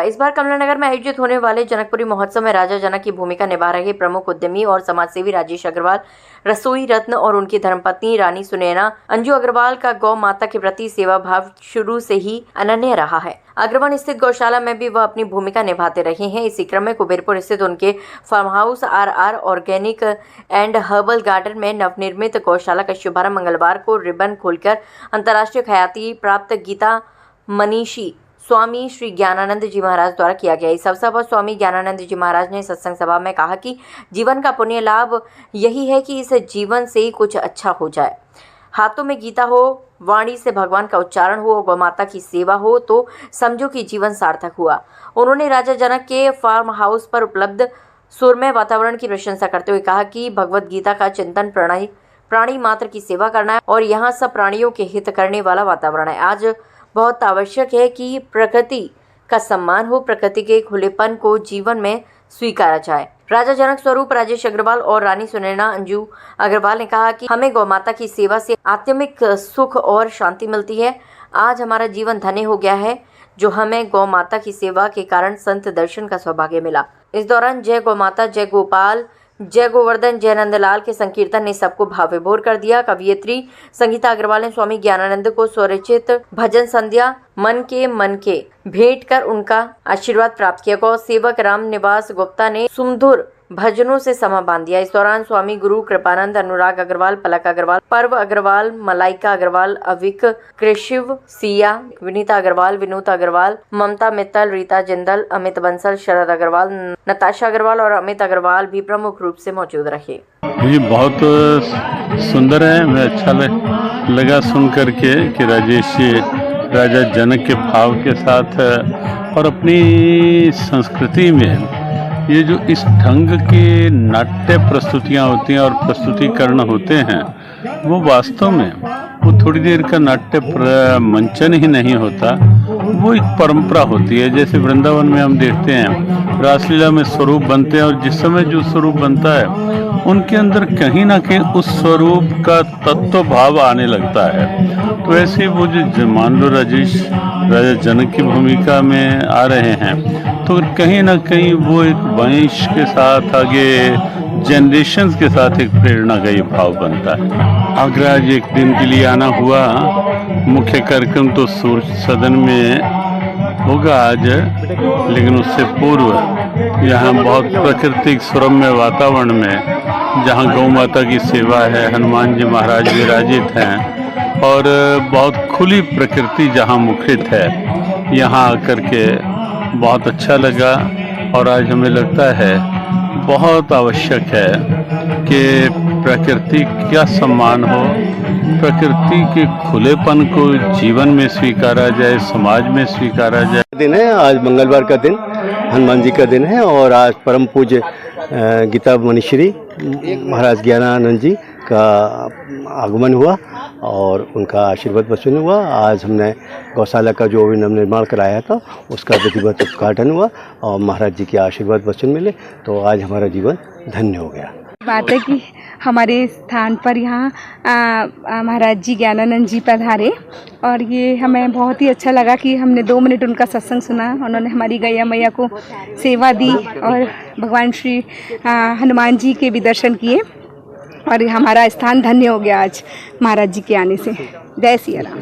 इस बार कमलानगर में आयोजित होने वाले जनकपुरी महोत्सव में राजा जनक की भूमिका निभा रहे प्रमुख उद्यमी और समाजसेवी राजेश अग्रवाल, रसोई रत्न और उनकी धर्मपत्नी रानी सुनैना अंजू अग्रवाल का गौ माता के प्रति सेवा भाव शुरू से ही अनन्य रहा है। अग्रवाल स्थित गौशाला में भी वह अपनी भूमिका निभाते रहे हैं। इसी क्रम में कुबेरपुर स्थित उनके farm house RR organic and herbal garden में नवनिर्मित गौशाला का शुभारंभ मंगलवार को रिबन खोलकर अंतर्राष्ट्रीय ख्याति प्राप्त गीता मनीषी स्वामी श्री ज्ञानानंद जी महाराज द्वारा किया गया। इस अवसर पर स्वामी ज्ञानानंद जी महाराज ने सत्संग सभा में कहा कि जीवन का पुण्य लाभ यही है कि इस जीवन से कुछ अच्छा हो जाए। हाथों में गीता हो, वाणी से भगवान का उच्चारण हो, गौ माता की सेवा हो तो समझो कि जीवन सार्थक हुआ। उन्होंने राजा जनक के फार्म हाउस पर उपलब्ध सुरमय वातावरण की प्रशंसा करते हुए कहा कि भगवत गीता का चिंतन प्राणी मात्र की सेवा करना है और यहाँ सब प्राणियों के हित करने वाला वातावरण है। आज बहुत आवश्यक है कि प्रकृति का सम्मान हो, प्रकृति के खुलेपन को जीवन में स्वीकारा जाए। राजा जनक स्वरूप राजेश अग्रवाल और रानी सुनैना अंजू अग्रवाल ने कहा कि हमें गौ माता की सेवा से आत्मिक सुख और शांति मिलती है। आज हमारा जीवन धन्य हो गया है जो हमें गौ माता की सेवा के कारण संत दर्शन का सौभाग्य मिला। इस दौरान जय गौ माता, जय गोपाल, जय गोवर्धन, जय नंदलाल के संकीर्तन ने सबको भाव विभोर कर दिया। कवियत्री संगीता अग्रवाल ने स्वामी ज्ञानानंद को स्वरचित भजन संध्या मन के भेंट कर उनका आशीर्वाद प्राप्त किया। गौ सेवक राम निवास गुप्ता ने सुमधुर भजनों से समा बांध दिया। इस दौरान स्वामी गुरु कृपानंद, अनुराग अग्रवाल, पलक अग्रवाल, पर्व अग्रवाल, मलाइका अग्रवाल, अविक, कृषिव, सिया, विनीता अग्रवाल, विनोद अग्रवाल, ममता मित्तल, रीता जिंदल, अमित बंसल, शरद अग्रवाल, नताशा अग्रवाल और अमित अग्रवाल भी प्रमुख रूप से मौजूद रहे। ये बहुत सुंदर है। मैं अच्छा लगा सुन करके कि राजेश राजा जनक के भाव के साथ और अपनी संस्कृति में ये जो इस ढंग की नाट्य प्रस्तुतियाँ होती हैं और प्रस्तुतिकरण होते हैं वो वास्तव में वो थोड़ी देर का नाट्य मंचन ही नहीं होता, वो एक परंपरा होती है। जैसे वृंदावन में हम देखते हैं रासलीला में स्वरूप बनते हैं और जिस समय जो स्वरूप बनता है उनके अंदर कहीं ना कहीं उस स्वरूप का तत्व भाव आने लगता है। तो ऐसे वो जो मान लो राजा जनक की भूमिका में आ रहे हैं तो कहीं ना कहीं वो एक वंश के साथ आगे जनरेशन्स के साथ एक प्रेरणा का ये भाव बनता है। अगर आज एक दिन के लिए आना हुआ, मुख्य कार्यक्रम तो सूर्य सदन में होगा आज, लेकिन उससे पूर्व यहाँ बहुत प्राकृतिक सुरम्य वातावरण में जहाँ गौ माता की सेवा है, हनुमान जी महाराज विराजित हैं और बहुत खुली प्रकृति जहाँ मुखरित है, यहाँ आकर के बहुत अच्छा लगा। और आज हमें लगता है बहुत आवश्यक है कि प्रकृति का सम्मान हो, प्रकृति के खुलेपन को जीवन में स्वीकारा जाए, समाज में स्वीकारा जाए। दिन है आज, मंगलवार का दिन, हनुमान जी का दिन है और आज परम पूज्य गीता मनीश्री महाराज ज्ञानानंद जी का आगमन हुआ और उनका आशीर्वाद वसूल हुआ। आज हमने गौशाला का जो भी नवनिर्माण कराया था उसका विधिवत उद्घाटन हुआ और महाराज जी के आशीर्वाद वसूल मिले, तो आज हमारा जीवन धन्य हो गया। बात है कि हमारे स्थान पर यहाँ महाराज जी ज्ञानानंद जी पधारे और ये हमें बहुत ही अच्छा लगा कि हमने 2 मिनट उनका सत्संग सुना। उन्होंने हमारी गैया मैया को सेवा दी और भगवान श्री हनुमान जी के भी दर्शन किए और हमारा स्थान धन्य हो गया आज महाराज जी के आने से। जय सिया राम।